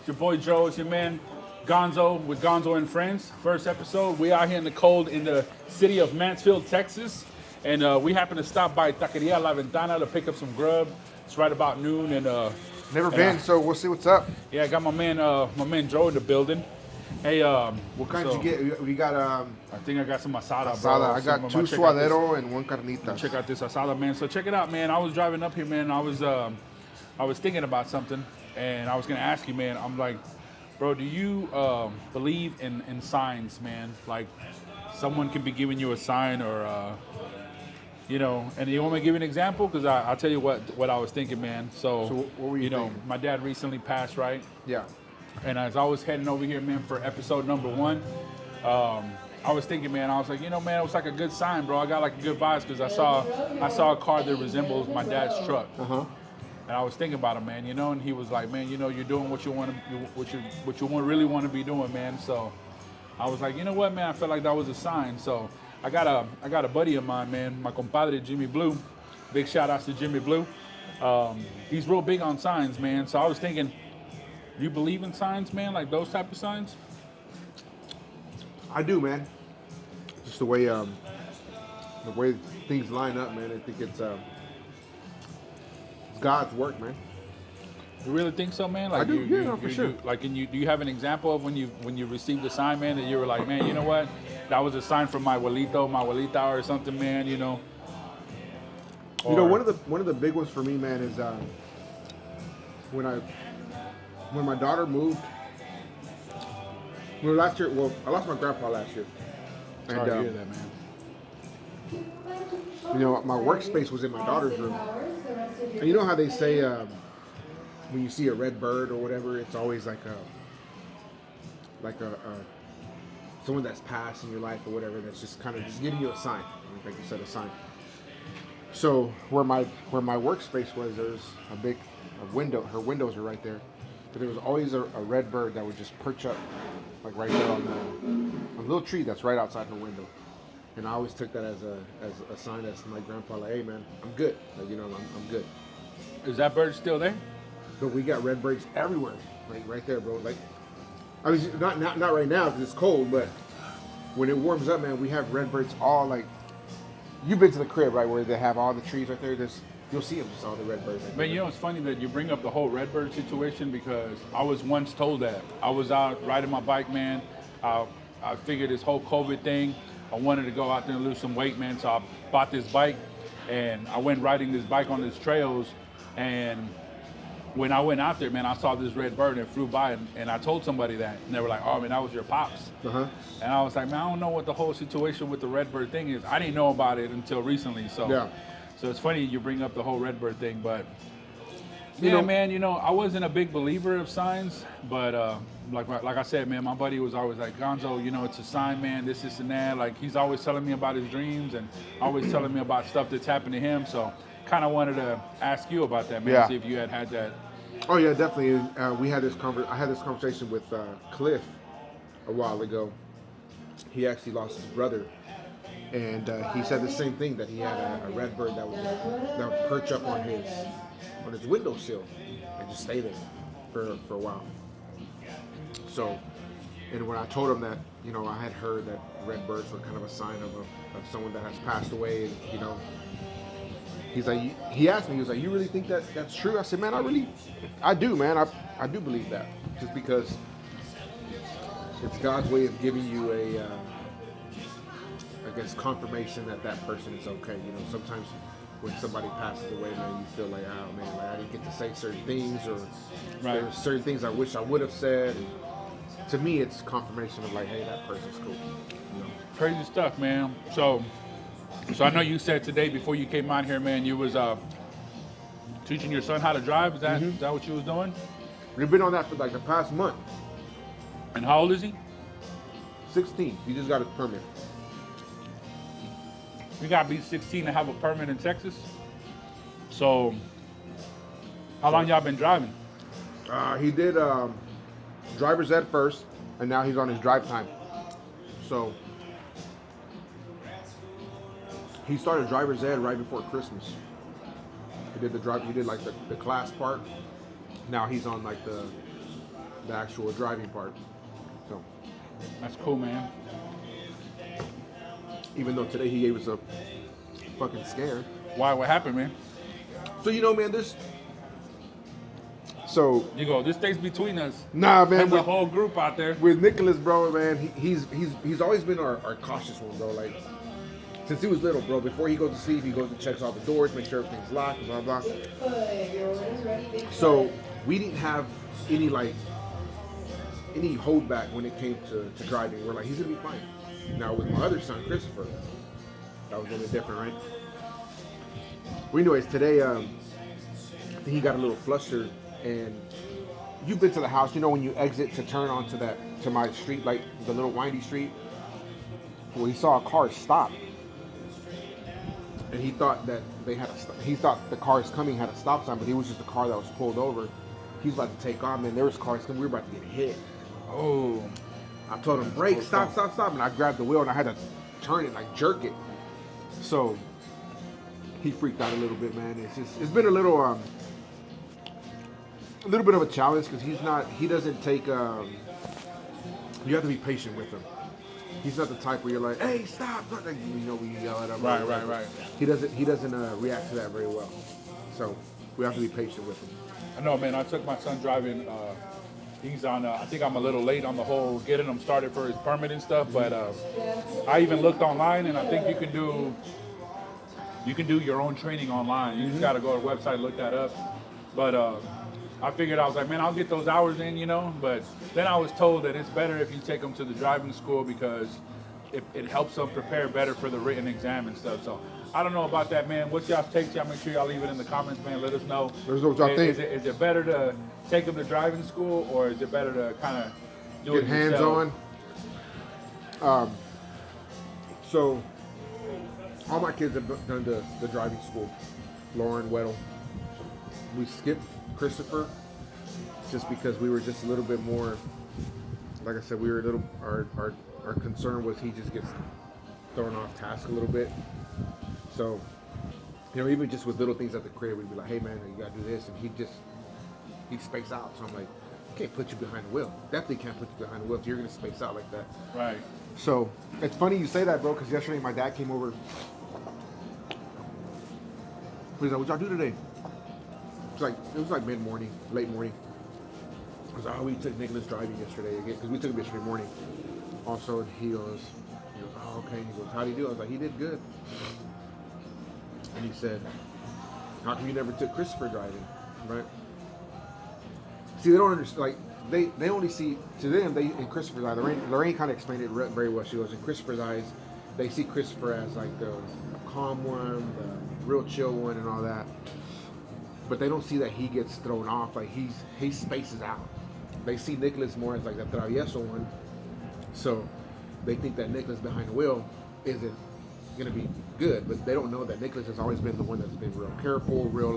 It's your boy Joe. It's your man Gonzo with Gonzo and Friends. First episode. We out here in the cold in the city of Mansfield, Texas. And we happen to stop by Taqueria La Ventana to pick up some grub. It's right about noon. And Never been, so we'll see what's up. yeah, I got my man Joe in the building. Hey, What kind did you get? We got I think I got some asada, bro. asada. I got two suadero and one carnita. Check out this asada, man. So check it out, man. I was driving up here, man. I was thinking about something, and I was gonna ask you, man. I'm like, bro, do you believe in signs, man? Like, someone can be giving you a sign, or you know. And you want me to give you an example? Because I'll tell you what I was thinking, man. So what were you thinking? My dad recently passed, right? Yeah. And as I was heading over here, man, for episode number 1, I was thinking, man, I was like, man, it was like a good sign, bro. I got like a good vibes because I saw a car that resembles my dad's truck. And I was thinking about him, man, and he was like, man, you're doing what you want to, what you really want to be doing, man. So I was like, you know what, man, I felt like that was a sign. So I got a buddy of mine, man, my compadre Jimmy Blue. Big shout outs to Jimmy Blue. He's real big on signs, man. So I was thinking, do you believe in signs, man? Like those type of signs? I do, man. Just the way things line up, man. I think it's God's work, man. You really think so, man? Like I do, for sure. Do you have an example of when you received a sign, man, that you were like, man, you know what? That was a sign from my abuelita or something, man, Or, one of the big ones for me, man, is when my daughter moved. Last year, I lost my grandpa last year. Sorry to hear that, man. My workspace was in my daughter's room. And you know how they say when you see a red bird or whatever, it's always like a someone that's passed in your life or whatever, that's just kind of just giving you a sign, like you said, a sign. So where my workspace was, there's a window. Her windows are right there, but there was always a red bird that would just perch up, like right there on a little tree that's right outside her window. And I always took that as a sign as my grandpa, like, hey man, I'm good. Like, I'm good. Is that bird still there? But we got red birds everywhere, like right there, bro. Like, I was not right now because it's cold, but when it warms up, man, we have red birds all like. You've been to the crib, right, where they have all the trees right there. You'll see them, just all the red birds. Right Man, it's funny that you bring up the whole red bird situation because I was once told that. I was out riding my bike, man. I figured this whole COVID thing, I wanted to go out there and lose some weight, man. So I bought this bike and I went riding this bike on these trails. And when I went out there, man, I saw this red bird and it flew by, and I told somebody that, and they were like, "Oh, man, that was your pops." And I was like, "Man, I don't know what the whole situation with the red bird thing is. I didn't know about it until recently." So, yeah. So it's funny you bring up the whole red bird thing, but yeah, man, I wasn't a big believer of signs, but like I said, man, my buddy was always like, "Gonzo, it's a sign, man. This and that." Like he's always telling me about his dreams and always telling me about stuff that's happened to him. So, kind of wanted to ask you about that, man. Yeah. See if you had that. Oh yeah, definitely. I had this conversation with Cliff a while ago. He actually lost his brother, and he said the same thing, that he had a red bird that would perch up on his windowsill and just stay there for a while. So, and when I told him that, I had heard that red birds were kind of a sign of someone that has passed away, and he's like, he asked me, he was like, "You really think that's true?" I said, "Man, I do, man. I do believe that, just because it's God's way of giving you I guess, confirmation that person is okay. Sometimes when somebody passes away, man, you feel like, oh man, like I didn't get to say certain things, or there's certain things I wish I would have said. And to me, it's confirmation of like, hey, that person's cool. Crazy stuff, man. So I know you said today before you came out here, man, you was teaching your son how to drive. Is that what you was doing? We've been on that for like the past month. And how old is he? 16. He just got his permit. You gotta be 16 to have a permit in Texas. So, how long y'all been driving? He did driver's ed first, and now he's on his drive time. So he started driver's ed right before Christmas. He did like the class part. Now he's on like the actual driving part. So That's cool, man. even though today he gave us a fucking scare. Why? What happened, man? So man, this. So You go. This stays between us. nah, man. And the whole group out there. With Nicholas, bro, man, he's always been our cautious one, bro. Like since he was little, bro. Before he goes to sleep, he goes and checks all the doors, make sure everything's locked, blah blah. So we didn't have any holdback when it came to driving. We're like, he's gonna be fine. Now with my other son, Christopher, that was a little different, right? Well, anyways, today I think he got a little flustered, and you've been to the house, when you exit to turn onto to my street, like the little windy street. Well, he saw a car stop, and he thought that he thought the cars coming had a stop sign, but he was just a car that was pulled over. He's about to take off, man. There was cars coming. We were about to get hit. Oh. I told him, brake, stop. And I grabbed the wheel and I had to turn it, like jerk it. So he freaked out a little bit, man. It's been a little bit of a challenge because he doesn't take, you have to be patient with him. He's not the type where you're like, hey, stop. Like, we yell at him. Right. He doesn't react to that very well. So we have to be patient with him. I know, man. I took my son driving. He's on. I think I'm a little late on the whole getting him started for his permit and stuff. But I even looked online, and I think you can do your own training online. You just got to go to the website, look that up. But I figured, I was like, man, I'll get those hours in, But then I was told that it's better if you take them to the driving school because it helps them prepare better for the written exam and stuff. So I don't know about that, man. What's y'all's takes? Y'all make sure y'all leave it in the comments, man. Let us know. Let us know what y'all think. Is it better to take them to driving school, or is it better to kind of do Get it hands yourself? on? So all my kids have done the driving school. Lauren, Weddle. We skipped Christopher just because we were just a little bit more, like I said, we were a little, our concern was he just gets thrown off task a little bit. So, even just with little things at the crib, we'd be like, hey man, you gotta do this, and he'd space out. So I'm like, I can't put you behind the wheel. Definitely can't put you behind the wheel if you're gonna space out like that. Right. So it's funny you say that, bro, because yesterday my dad came over. He's like, what y'all do today? It was like mid-morning, late morning. I was like, we took Nicholas driving yesterday again, because we took him yesterday morning. Also, he goes, oh, okay. He goes, how'd he do? I was like, he did good. And he said, how come you never took Christopher driving, right? See, they don't understand, like, they only see, to them, in Christopher's eyes, Lorraine kind of explained it very well. She goes, in Christopher's eyes, they see Christopher as like the calm one, the real chill one and all that. But they don't see that he gets thrown off, like he spaces out. They see Nicholas more as like the travieso one. So they think that Nicholas behind the wheel isn't gonna be good, but they don't know that Nicholas has always been the one that's been real careful, real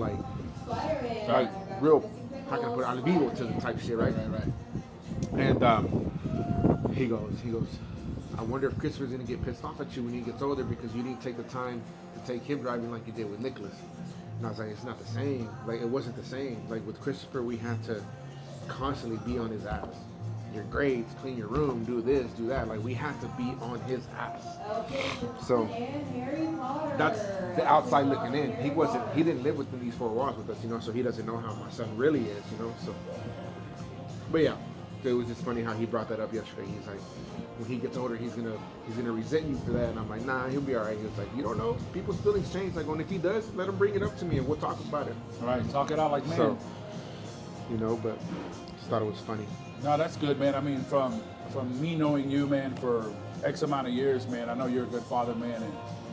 real, how can I put it, al vivo to the type shit, right? And he goes, I wonder if Christopher's gonna get pissed off at you when he gets older because you didn't take the time to take him driving like you did with Nicholas. And I was like, it's not the same. Like, it wasn't the same. Like, with Christopher, we had to constantly be on his ass. Your grades, clean your room, do this, do that. Like, we had to be on his ass. So, that's the outside looking in. He didn't live within these four walls with us, so he doesn't know how my son really is, so. But yeah, it was just funny how he brought that up yesterday. He's like, when he gets older, he's gonna resent you for that. And I'm like, nah, he'll be all right. He was like, you don't know, people's feelings change. Like, if he does, let him bring it up to me and we'll talk about it. All right, talk it out like man. So, but just thought it was funny. No, that's good, man. I mean, from me knowing you, man, for X amount of years, man, I know you're a good father, man,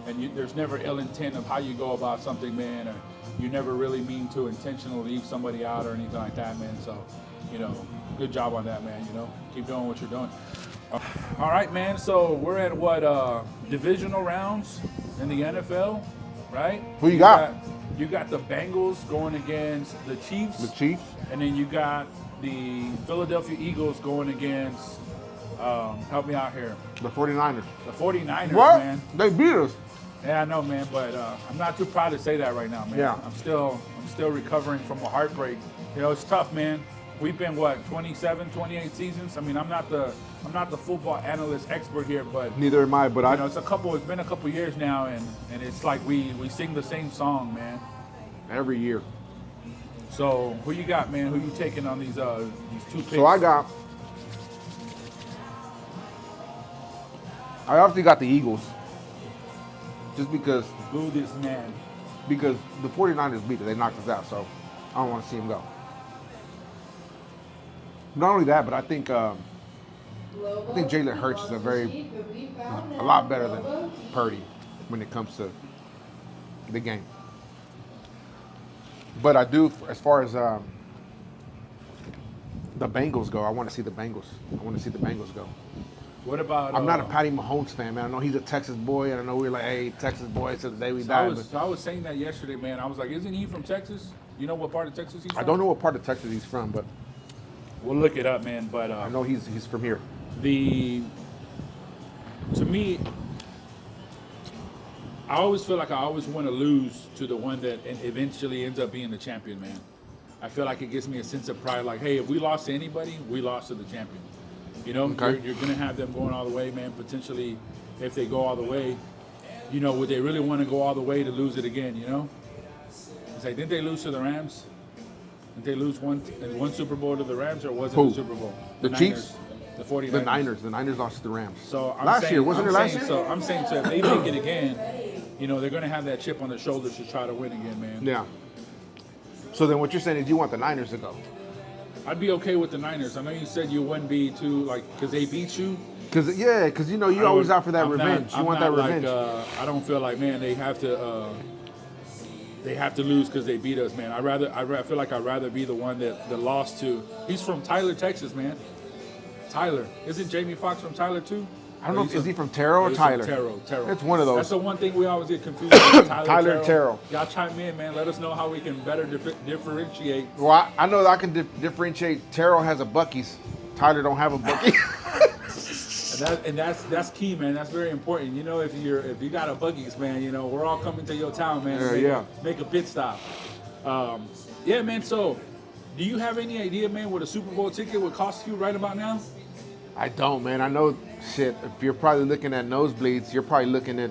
and there's never ill intent of how you go about something, man, or you never really mean to intentionally leave somebody out or anything like that, man. So, good job on that, man. Keep doing what you're doing. All right, man. So we're at what divisional rounds in the NFL, right? Who you got? You got the Bengals going against the Chiefs. The Chiefs. And then you got the Philadelphia Eagles going against, help me out here. The 49ers. The 49ers, what? Man. They beat us. Yeah, I know, man, but I'm not too proud to say that right now, man. Yeah. I'm still recovering from a heartbreak. It's tough, man. we've been what 27, 28 seasons. I mean, I'm not the football analyst expert here, but Neither am I, but it's been a couple years now, and it's like we sing the same song, man. Every year. So who you got, man? Who you taking on these 2 picks? So I obviously got the Eagles. Just because Boo this man. Because the 49ers beat it. They knocked us out, so I don't want to see them go. Not only that, but I think Jalen Hurts is a lot better than Purdy when it comes to the game. But I do, as far as the Bengals go, I want to see the Bengals. Go. What about? I'm not a Patty Mahomes fan, man. I know he's a Texas boy, and I know we're like, hey, Texas boy, till the day we die. I was saying that yesterday, man. I was like, isn't he from Texas? You know what part of Texas he's from? I don't know what part of Texas he's from, but we'll look it up, man. But I know he's from here. To me, I always feel like I always want to lose to the one that eventually ends up being the champion, man. I feel like it gives me a sense of pride. Like, hey, if we lost to anybody, we lost to the champion. You know, okay. You're going to have them going all the way, man. Potentially, if they go all the way, you know, would they really want to go all the way to lose it again, you know? It's like, didn't they lose to the Rams? Didn't they lose one Super Bowl to the Rams, or was it the Super Bowl? The Chiefs? The 49ers. The Niners. The Niners lost to the Rams. So last year, wasn't it last year? So I'm saying, so if they make it again, you know, they're going to have that chip on their shoulders to try to win again, man. Yeah. So then what you're saying is you want the Niners to go? I'd be okay with the Niners. I know you said you wouldn't be too, like, because they beat you. Because you know, you're always out for that revenge. You want that revenge. I don't feel like, man, they have to lose because they beat us, man. I feel like I'd rather be the one that lost to. He's from Tyler, Texas, man. Tyler. Isn't Jamie Foxx from Tyler, too? I don't know. Is he from Terrell or Tyler? Terrell. It's one of those. That's the one thing we always get confused with. Tyler and Terrell. Y'all chime in, man. Let us know how we can better differentiate. Well, I know that I can differentiate. Terrell has a Buc-ee's. Tyler don't have a Buc-ee. and that's key, man. That's very important. You know, if you got a Buc-ee's, man, you know, we're all coming to your town, man. Make a pit stop. Yeah, man. So, do you have any idea, man, what a Super Bowl ticket would cost you right about now? I don't, man. I know, shit, if you're probably looking at nosebleeds, you're probably looking at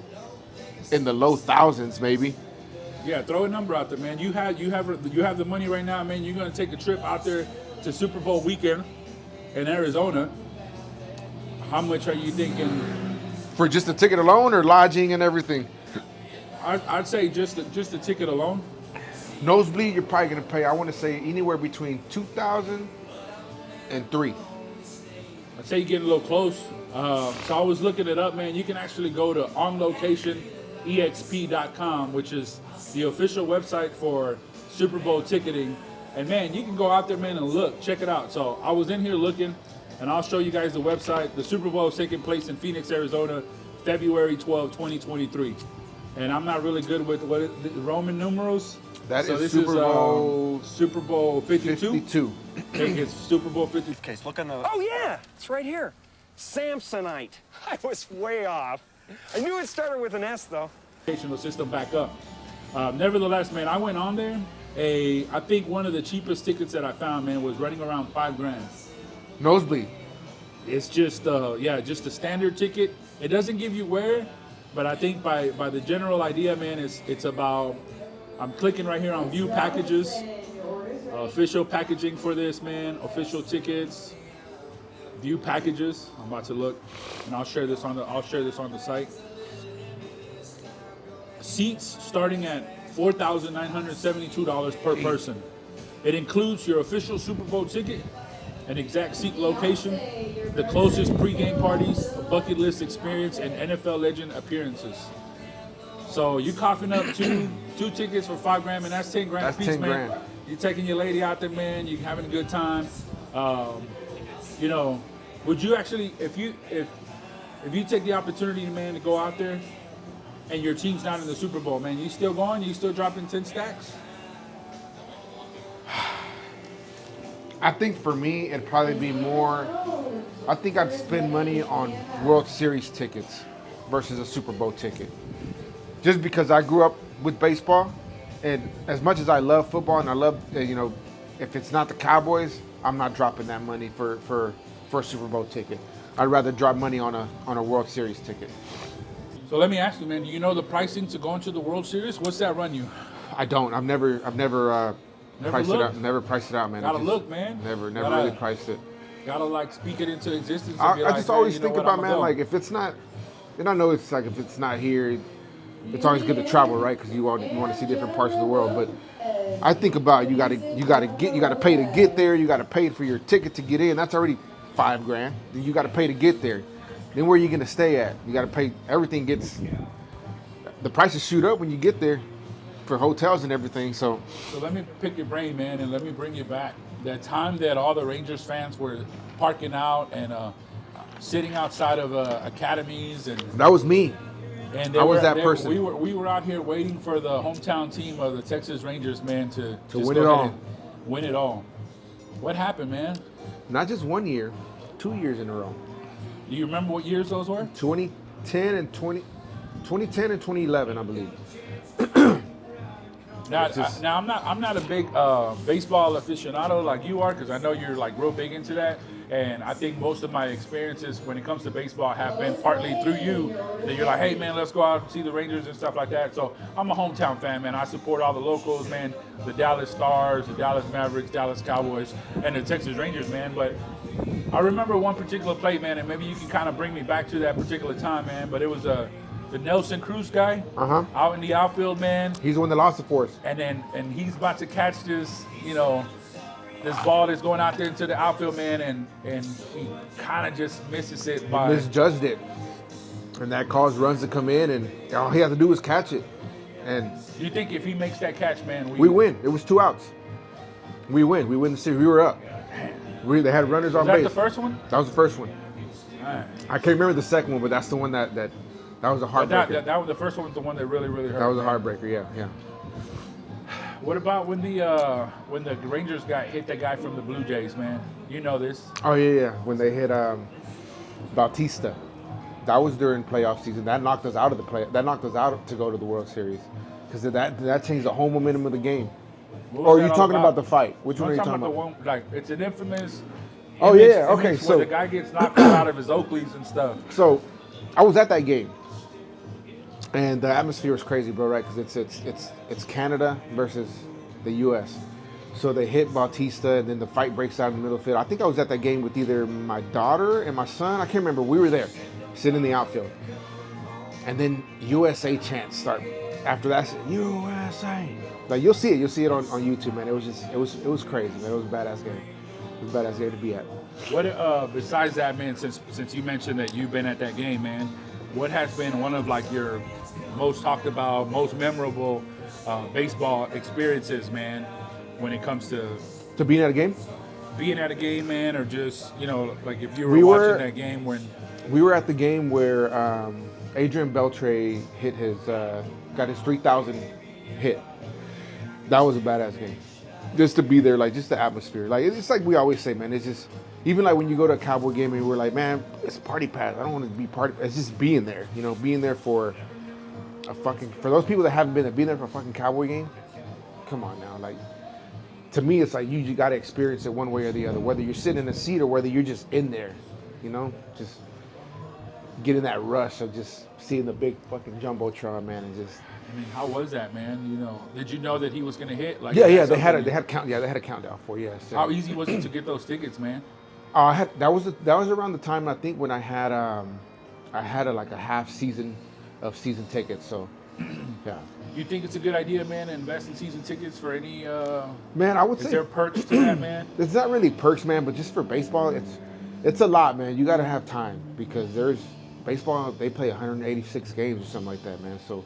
in the low thousands, maybe. Yeah, throw a number out there, man. You have the money right now, man. You're gonna take a trip out there to Super Bowl weekend in Arizona. How much are you thinking? For just the ticket alone, or lodging and everything? I'd say just the ticket alone. Nosebleed, you're probably gonna pay, I want to say, anywhere between $2,000 and $3,000. I'd say you're getting a little close. So I was looking it up, man. You can actually go to onlocationexp.com, which is the official website for Super Bowl ticketing. And, man, you can go out there, man, and look. Check it out. So I was in here looking, and I'll show you guys the website. The Super Bowl is taking place in Phoenix, Arizona, February 12, 2023. And I'm not really good with the Roman numerals. This Super Bowl 52. Okay, it's Super Bowl 50. Okay, look on the. Oh yeah, it's right here. Samsonite. I was way off. I knew it started with an S though. System back up. Nevertheless, man, I went on there. I think one of the cheapest tickets that I found, man, was running around $5,000. Nosebleed. It's just just a standard ticket. It doesn't give you where, but I think by the general idea, man, it's about. I'm clicking right here on view packages, official packaging for this, man, official tickets, view packages. I'm about to look, and I'll share this on the site. Seats starting at $4,972 per person. It includes your official Super Bowl ticket, an exact seat location, the closest pregame parties, a bucket list experience, and NFL legend appearances. So you coughing up two tickets for $5,000, and that's $10,000 That's piece, man. $10,000. You're taking your lady out there, man. You're having a good time. You know, would you actually, if you take the opportunity, man, to go out there, and your team's not in the Super Bowl, man, you still going? You still dropping 10 stacks? I think for me, it'd probably be more. I think I'd spend money on World Series tickets versus a Super Bowl ticket. Just because I grew up with baseball, and as much as I love football and I love if it's not the Cowboys, I'm not dropping that money for a Super Bowl ticket. I'd rather drop money on a World Series ticket. So let me ask you, man. Do you know the pricing to go into the World Series? What's that run you? I don't. I've never priced it out. Never priced it out, man. Gotta look, man. Never Gotta, really priced it. Gotta like speak it into existence. I like, just always think about, man, go. like if it's not, and I know it's like if it's not here, it's always good to travel, right? Because you want to see different parts of the world. But I think about you got to pay to get there. You got to pay for your ticket to get in. That's already $5,000. Then you got to pay to get there. Then where are you gonna stay at? You got to pay. Everything the prices shoot up when you get there for hotels and everything. So let me pick your brain, man, and let me bring you back. That time that all the Rangers fans were parking out and sitting outside of academies, and that was me. And I was that person. We were out here waiting for the hometown team of the Texas Rangers, man, to win it all. Win it all. What happened, man? Not just 1 year, 2 years in a row. Do you remember what years those were? 2010 and 2011, I believe. Now I'm not a big baseball aficionado like you are, because I know you're like real big into that. And I think most of my experiences when it comes to baseball have been partly through you. That you're like, hey man, let's go out and see the Rangers and stuff like that. So I'm a hometown fan, man. I support all the locals, man. The Dallas Stars, the Dallas Mavericks, Dallas Cowboys, and the Texas Rangers, man. But I remember one particular play, man, and maybe you can kind of bring me back to that particular time, man. But it was the Nelson Cruz guy out in the outfield, man. He's the one that lost it for us. And he's about to catch this, this ball that's going out there into the outfield, man, and he kind of just misses it by... misjudged it. And that caused runs to come in, and all he had to do was catch it. And you think if he makes that catch, man, we win. It was 2 outs. We win. We win the series. We were up. They had runners on base. Was that the first one? That was the first one. Right. I can't remember the second one, but that's the one that was a heartbreaker. That was the first one. Was the one that really hurt. That was a heartbreaker. Yeah. What about when the Rangers hit that guy from the Blue Jays, man? You know this. Oh yeah. When they hit Bautista, that was during playoff season. That knocked us out of the play. That knocked us out to go to the World Series, because that changed the whole momentum of the game. Or are you talking about the fight? Which one are you talking about? The one, like, it's an infamous. Oh yeah. Okay. So the guy gets knocked out of his Oakleys and stuff. So I was at that game. And the atmosphere is crazy, bro, right? Because it's Canada versus the U.S. So they hit Bautista, and then the fight breaks out in the middle of the field. I think I was at that game with either my daughter and my son. I can't remember. We were there, sitting in the outfield. And then USA chants start. After that, I said, USA. Like, you'll see it on YouTube, man. It was crazy, man. It was a badass game. It was a badass game to be at. What besides that, man? Since you mentioned that you've been at that game, man, what has been one of like your most talked about, most memorable baseball experiences, man, when it comes to being at a game? Being at a game, man, or just, like if you were watching that game when... We were at the game where Adrian Beltre got his 3,000 hit. That was a badass game. Just to be there, like, just the atmosphere. Like, it's just like we always say, man, it's just... Even like when you go to a Cowboy game and we're like, man, it's party pass. I don't want to be party. It's just being there, being there for those people that haven't been there, being there for a fucking Cowboy game. Come on now, like, to me, it's like you got to experience it one way or the other, whether you're sitting in a seat or whether you're just in there, just getting that rush of just seeing the big fucking jumbotron, man, and just. I mean, how was that, man? Did you know that he was gonna hit? Like, yeah, they had a countdown for you. Yes. How easy was it to get those tickets, man? That was around the time, I think, when I had a half season of season tickets. So, yeah. You think it's a good idea, man, to invest in season tickets for any? Man, I would say. Is there perks to that, man? It's not really perks, man, but just for baseball, it's a lot, man. You got to have time, because there's baseball. They play 186 games or something like that, man. So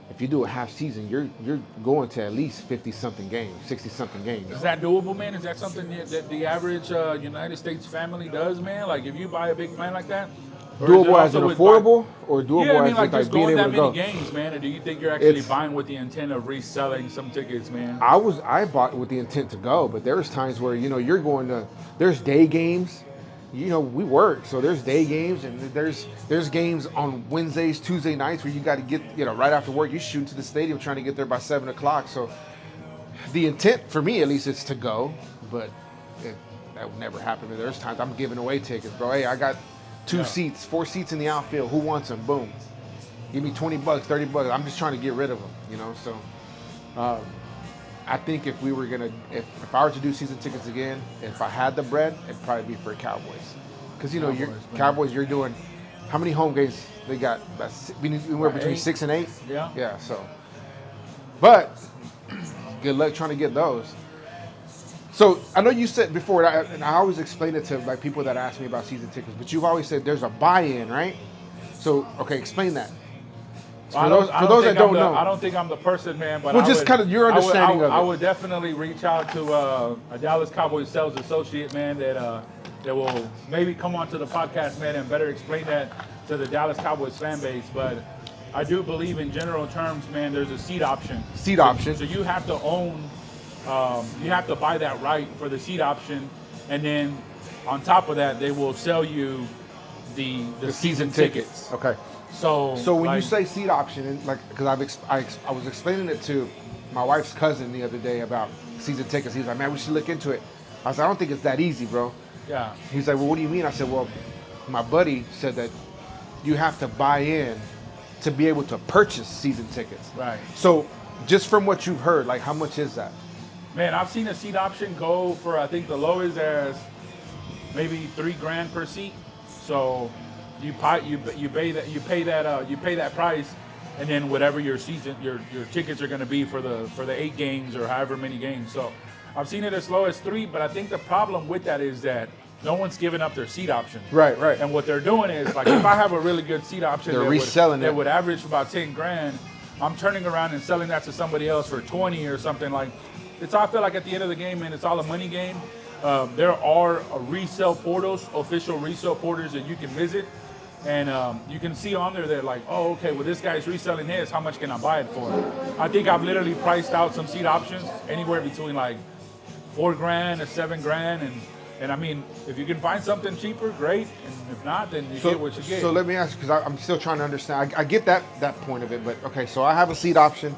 if you do a half season, you're going to at least 50-something games, 60-something games. Is that doable, man? Is that something that the average United States family does, man? Like, if you buy a big plan like that? Doable as an affordable, or doable as just being going able that to go? many games, man? Or do you think you're actually buying with the intent of reselling some tickets, man? I bought with the intent to go, but there's times where, you're going to, there's day games. We work, so there's day games, and there's games on Wednesdays, Tuesday nights where you got to get, right after work, you shoot to the stadium trying to get there by 7 o'clock. So The intent for me, at least, is to go, but that would never happen. There's times I'm giving away tickets, bro. Hey, I got 4 seats in the outfield. Who wants them? Boom. Give me $20, $30. I'm just trying to get rid of them, you know. So, I think if we were gonna, if I were to do season tickets again, if I had the bread, it'd probably be for Cowboys, because you know, Cowboys, you're doing how many home games they got? Anywhere between 8. 6 and 8. Yeah. Yeah. So, but good luck trying to get those. So I know you said before, and I always explain it to like people that ask me about season tickets, but you've always said there's a buy-in, right? So okay, explain that. For those that don't know, I don't think I'm the person, man. But well, just kind of your understanding of it. I would definitely reach out to a Dallas Cowboys sales associate, man, that will maybe come onto the podcast, man, and better explain that to the Dallas Cowboys fan base. But I do believe, in general terms, man, there's a seat option. So you have to own. You have to buy that right for the seat option, and then on top of that, they will sell you the season tickets. Okay. So when you say seat option, and like, because I was explaining it to my wife's cousin the other day about season tickets. He's like, man, we should look into it. I was like, I don't think it's that easy, bro. Yeah. He's like, well, what do you mean? I said, well, my buddy said that you have to buy in to be able to purchase season tickets. Right. So just from what you've heard, like, how much is that? Man, I've seen a seat option go for, I think the lowest as maybe $3,000 per seat. So you pay that price, and then whatever your tickets are going to be for the 8 games or however many games. So I've seen it as low as 3, but I think the problem with that is that no one's giving up their seat option. Right. And what they're doing is, like, if I have a really good seat option, they're reselling that would average about $10,000. I'm turning around and selling that to somebody else for 20 or something. Like, I feel like at the end of the game, man, it's all a money game. There are resale portals, official resale portals that you can visit, and you can see on there that, like, oh, okay, well, this guy's reselling his. How much can I buy it for? I think I've literally priced out some seat options anywhere between like $4,000 to $7,000, and I mean, if you can find something cheaper, great. And if not, then you get what you get. So let me ask you, because I'm still trying to understand. I get that point of it, but okay, so I have a seat option,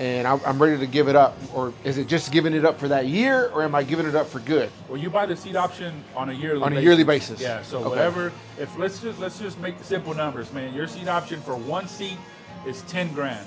and I'm ready to give it up. Or is it just giving it up for that year, or am I giving it up for good? Well, you buy the seat option on a yearly basis. Yeah. So okay. Whatever. If let's just make simple numbers, man. Your seat option for one seat is $10,000.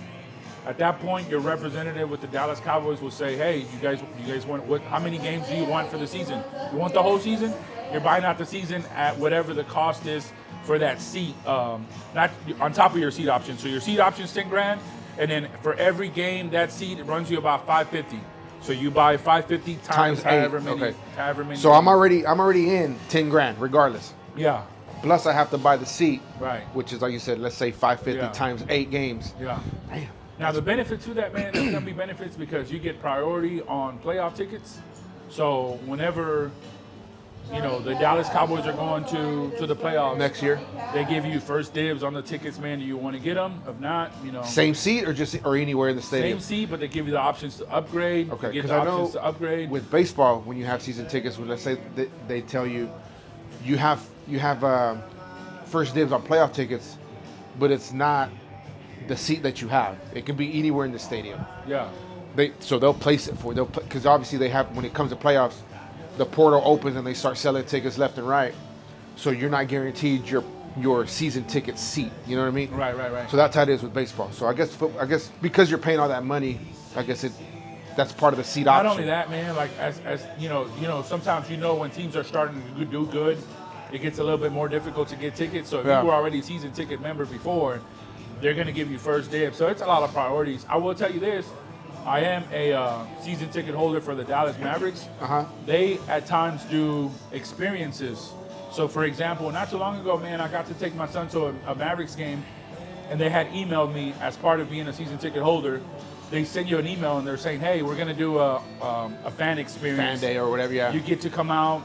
At that point, your representative with the Dallas Cowboys will say, "Hey, you guys want how many games do you want for the season? You want the whole season? You're buying out the season at whatever the cost is for that seat, not on top of your seat option. So your seat option is $10,000, and then for every game that seat, it runs you about $550. So you buy $550 times however many. Okay. However many. So I'm already in $10,000 regardless. Yeah. Plus I have to buy the seat, right? Which is, like you said, let's say $550 times 8 games. Yeah. Damn. Now, the benefit to that, man, there's going to be benefits because you get priority on playoff tickets. So whenever, the Dallas Cowboys are going to the playoffs next year, they give you first dibs on the tickets, man. Do you want to get them? If not, Same seat or anywhere in the stadium? Same seat, but they give you the options to upgrade. Okay, because I know to upgrade. With baseball, when you have season tickets, let's say they tell you have first dibs on playoff tickets, but it's not the seat that you have. It can be anywhere in the stadium. Yeah. They'll place it for because obviously they have, when it comes to playoffs, the portal opens and they start selling tickets left and right. So you're not guaranteed your season ticket seat. You know what I mean? Right. So that's how it is with baseball. So I guess because you're paying all that money, I guess that's part of the seat option. Not only that, man. Like as sometimes when teams are starting to do good, it gets a little bit more difficult to get tickets. So if you were already a season ticket member before, they're going to give you first dibs. So it's a lot of priorities. I will tell you this. I am a season ticket holder for the Dallas Mavericks. Uh-huh. They, at times, do experiences. So, for example, not too long ago, man, I got to take my son to a Mavericks game, and they had emailed me as part of being a season ticket holder. They send you an email, and they're saying, hey, we're going to do a fan experience. Fan day or whatever, yeah. You get to come out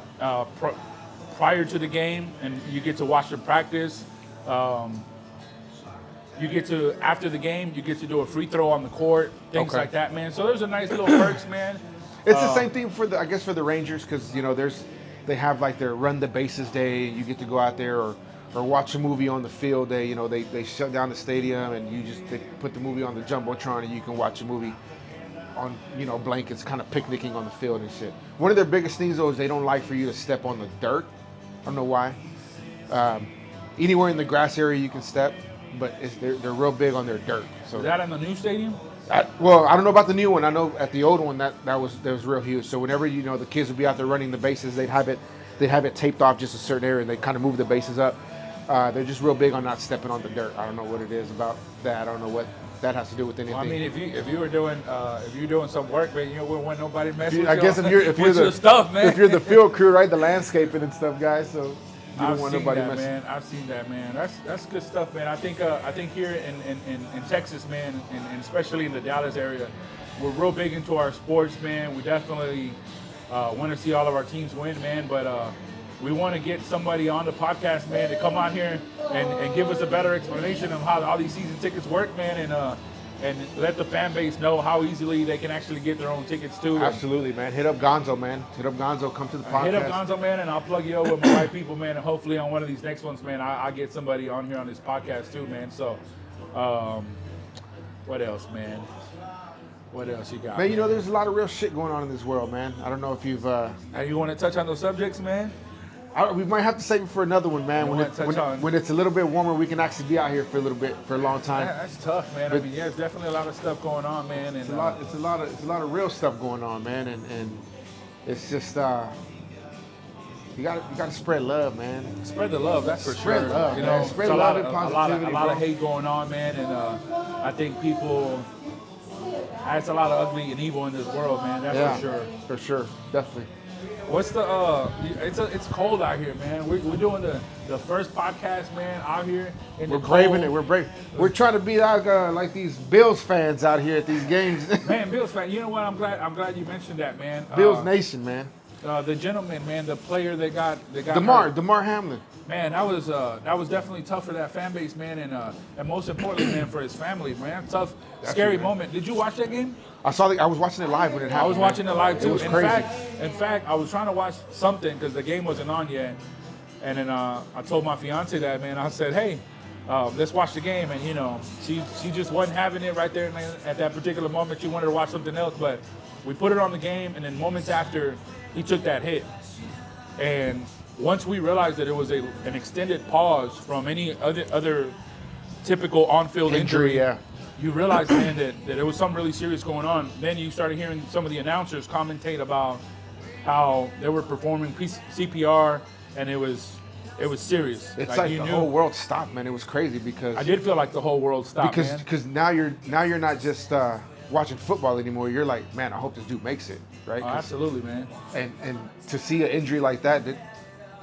prior to the game, and you get to watch them practice. You get to, after the game, you get to do a free throw on the court, things like that, man. So there's a nice little perks, man. It's the same thing for the Rangers, because they have like their run the bases day. You get to go out there or watch a movie on the field day. They shut down the stadium and they put the movie on the jumbotron and you can watch a movie. on blankets, kind of picnicking on the field and shit. One of their biggest things though is they don't like for you to step on the dirt. I don't know why. Anywhere in the grass area you can step, but they're real big on their dirt. So Is that in the new stadium? I don't know about the new one. I know at the old one that was real huge. So whenever the kids would be out there running the bases, they'd have it taped off just a certain area, and they kind of move the bases up. They're just real big on not stepping on the dirt. I don't know what it is about that. I don't know what that has to do with anything. Well, I mean, if you were doing some work, man, you wouldn't want nobody messing with I guess if you're your stuff, man. If you're the field crew, right, the landscaping and stuff, guys. So you don't want nobody messing. Man. I've seen that, man. That's good stuff, man. I think here in Texas, man, and especially in the Dallas area, we're real big into our sports, man. We definitely want to see all of our teams win, man. But we want to get somebody on the podcast, man, to come on here and give us a better explanation of how all these season tickets work, man, and let the fan base know how easily they can actually get their own tickets too. Absolutely, man. Hit up Gonzo, man. Hit up Gonzo. Come to the podcast. Hit up Gonzo, man, and I'll plug you over with my right people, man. And hopefully on one of these next ones, man, I'll get somebody on here on this podcast too, man. So, what else, man? What else you got? Man, there's a lot of real shit going on in this world, man. I don't know if you've... you want to touch on those subjects, man? We might have to save it for another one, man. When it's a little bit warmer, we can actually be out here for a long time. Yeah, that's tough, man. But, there's definitely a lot of stuff going on, man. And it's a lot of real stuff going on, man. And it's just you gotta spread love, man. Spread the love, that's for sure. Spread love, man. Spread love and positivity. A lot of hate going on, man. And I think there's a lot of ugly and evil in this world, man. That's for sure. For sure, definitely. What's it's cold out here, man. We're doing the first podcast, man, out here in the cold. We're braving it. We're brave. We're trying to be like these Bills fans out here at these games. Man, Bills fan. You know what? I'm glad you mentioned that, man. Bills Nation, man. The gentleman, man, the player that got DeMar Hamlin. Man, that was definitely tough for that fan base, man, and most importantly, man, for his family, man. Tough, scary moment. Did you watch that game? I was watching it live when it happened. I was watching it live too. It was crazy. In fact, I was trying to watch something because the game wasn't on yet, and then I told my fiance that, man. I said, hey, let's watch the game, and she just wasn't having it right there at that particular moment. She wanted to watch something else, but we put it on the game, and then moments after, he took that hit, and once we realized that it was an extended pause from any other typical on-field injury, you realize, man, that there was something really serious going on. Then you started hearing some of the announcers commentate about how they were performing CPR, and it was serious. It's like the whole world stopped, man. It was crazy because I did feel like the whole world stopped, because now you're not just watching football anymore. You're like, man, I hope this dude makes it, right? Oh, absolutely, man. And to see an injury like that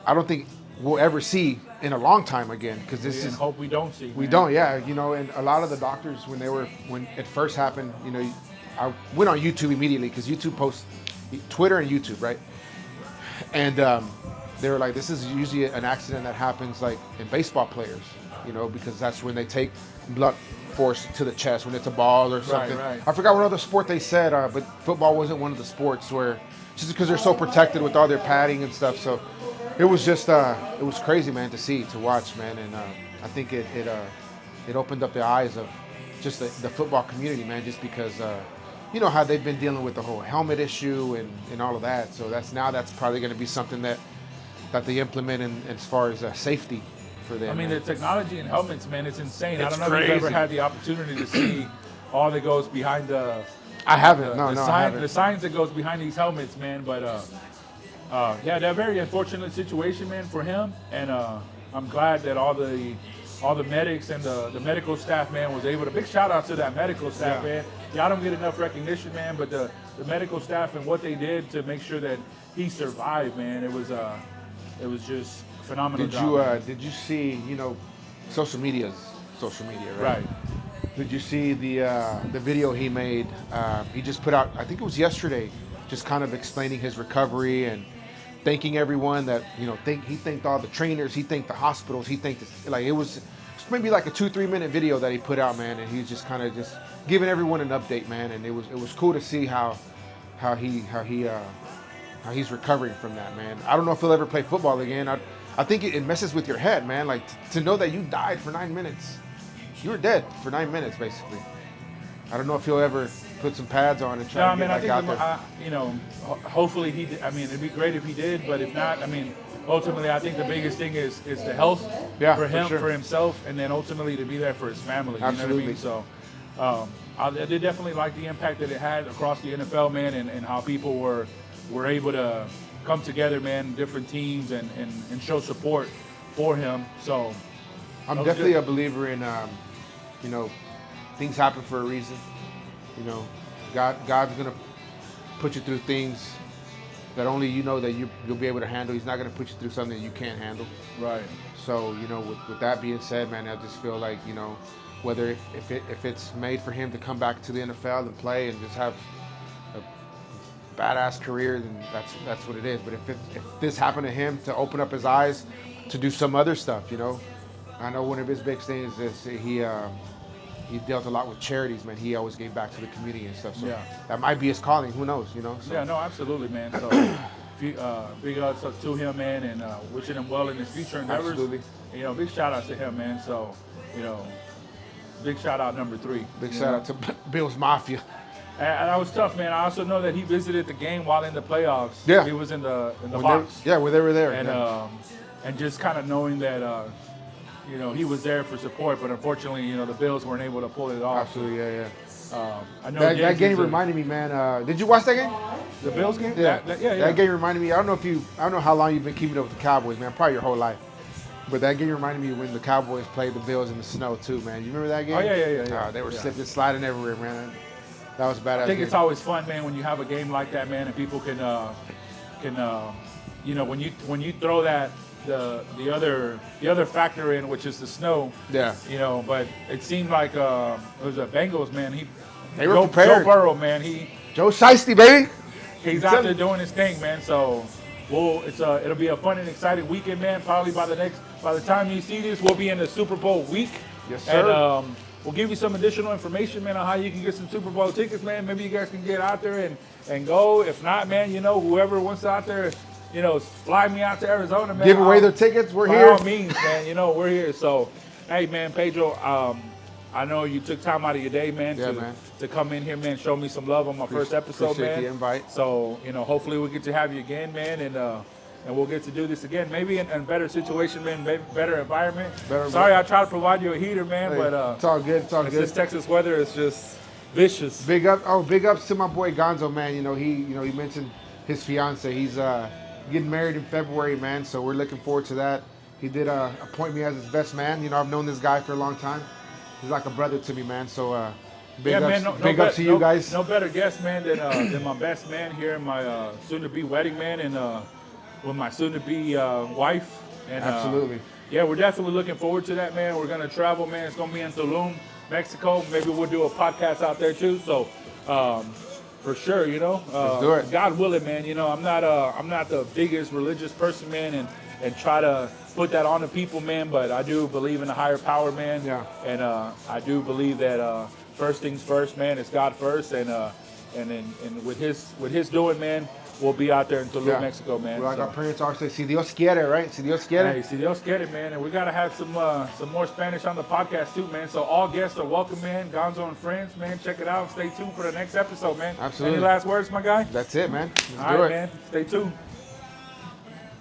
I don't think we'll ever see in a long time again, because this is hope we don't see. We don't, yeah. And a lot of the doctors when it first happened, I went on YouTube immediately because YouTube posts, Twitter and YouTube, right? And they were like, this is usually an accident that happens like in baseball players, because that's when they take blunt force to the chest when it's a ball or something. Right. I forgot what other sport they said, but football wasn't one of the sports where just because they're so protected with all their padding and stuff. So it was just it was crazy, man, to watch, man, and I think it opened up the eyes of just the football community, man, just because how they've been dealing with the whole helmet issue and all of that. So that's probably going to be something that they implement in as far as safety for them. I mean, man. the technology in helmets, man, it's insane. It's I don't know crazy. if you've ever had the opportunity to see all that goes behind the. I haven't. I haven't. The science that goes behind these helmets, man. But they're a very unfortunate situation, man, for him. And I'm glad that all the medics and the medical staff, man, was able to. Big shout out to that medical staff, man. Y'all don't get enough recognition, man. But the medical staff and what they did to make sure that he survived, man, it was just phenomenal. Did you see? Social media, right? Right. Did you see the video he made? He just put out, I think it was yesterday, just kind of explaining his recovery and thanking everyone that, he thanked all the trainers, he thanked the hospitals, he thanked, it was maybe like a 2-3 minute video that he put out, man, and he's just kind of just giving everyone an update, man, and it was cool to see how he's recovering from that, man. I don't know if he'll ever play football again. I think it messes with your head, man, like to know that you died for 9 minutes. You were dead for 9 minutes, basically. I don't know if he'll ever put some pads on and No, try I to mean, get I back think, out there. hopefully he did. I mean, it'd be great if he did, but if not, I mean, ultimately, I think the biggest thing is the health Yeah, for him, for sure. for himself, and then ultimately to be there for his family. You know what I Absolutely. mean? So, I did definitely like the impact that it had across the NFL, man, and how people were able to come together, man, different teams, and show support for him. So, I'm that was definitely good. a believer in, things happen for a reason. God's gonna put you through things that only you know that you'll be able to handle. He's not gonna put you through something that you can't handle. Right. So, with that being said, man, I just feel like, whether if it's made for him to come back to the NFL and play and just have a badass career, then that's what it is. But if this happened to him to open up his eyes to do some other stuff, I know one of his big things is he dealt a lot with charities, man. He always gave back to the community and stuff. So Yeah. that might be his calling. Who knows? So. Yeah, no, absolutely, man. So, big ups to him, man, and wishing him well in his future endeavors. Absolutely. And, big shout out to him, man. So, big shout out number 3. Big shout out to Bills Mafia. And that was tough, man. I also know that he visited the game while in the playoffs. Yeah. He was in the When box. they were there. And yeah. and just kind of knowing that he was there for support, but unfortunately, the Bills weren't able to pull it off. Absolutely, yeah. I know That James game is reminded me, man. Did you watch that game? the Bills game. Yeah. Yeah. That game reminded me. I don't know how long you've been keeping up with the Cowboys, man. Probably your whole life. But that game reminded me when the Cowboys played the Bills in the snow too, man. You remember that game? Oh, yeah. They were Yeah. slipping, sliding everywhere, man. That was a badass. I think game. it's always fun, man, when you have a game like that, man, and people can when you throw that the other factor in, which is the snow. Yeah. But it seemed like it was the Bengals, man. They were prepared. Joe Burrow, man. Joe Shiesty, baby. He's out there doing his thing, man. So it'll be a fun and exciting weekend, man. Probably by the time you see this, we'll be in the Super Bowl week. Yes, sir. And we'll give you some additional information, man, on how you can get some Super Bowl tickets, man. Maybe you guys can get out there and go. If not, man, whoever wants out there, fly me out to Arizona, man. Give away their tickets. We're by here. all means, man. We're here. So, hey, man, Pedro, I know you took time out of your day, man, to come in here, man, show me some love on my first episode, appreciate man. the invite. So, hopefully we get to have you again, man, and we'll get to do this again, maybe in a better situation, man, better environment. Sorry, I tried to provide you a heater, man, Hey, but it's all good. It's all good. this Texas weather is just vicious. Big ups to my boy Gonzo, man. He mentioned his fiance. He's getting married in February, man. So we're looking forward to that. He did appoint me as his best man. I've known this guy for a long time. He's like a brother to me, man. So big ups to you guys. No better guest, man, than my best man here in my soon-to-be wedding, man, and with my soon-to-be wife. And, Absolutely. Yeah, we're definitely looking forward to that, man. We're gonna travel, man. It's gonna be in Tulum, Mexico. Maybe we'll do a podcast out there too. So, for sure, Let's do it. God willing, man. I'm not the biggest religious person, man, and try to put that on the people, man. But I do believe in a higher power, man. Yeah. And I do believe that first things first, man. It's God first, and with his doing, man, we'll be out there in Tulum, Mexico, man. Like our parents always say, si Dios quiere, right? Si Dios quiere. Hey, si Dios quiere, man. And we got to have some more Spanish on the podcast, too, man. So all guests are welcome, man. Gonzo and Friends, man. Check it out. Stay tuned for the next episode, man. Absolutely. Any last words, my guy? That's it, man. Let's All do right, it. man. Stay tuned.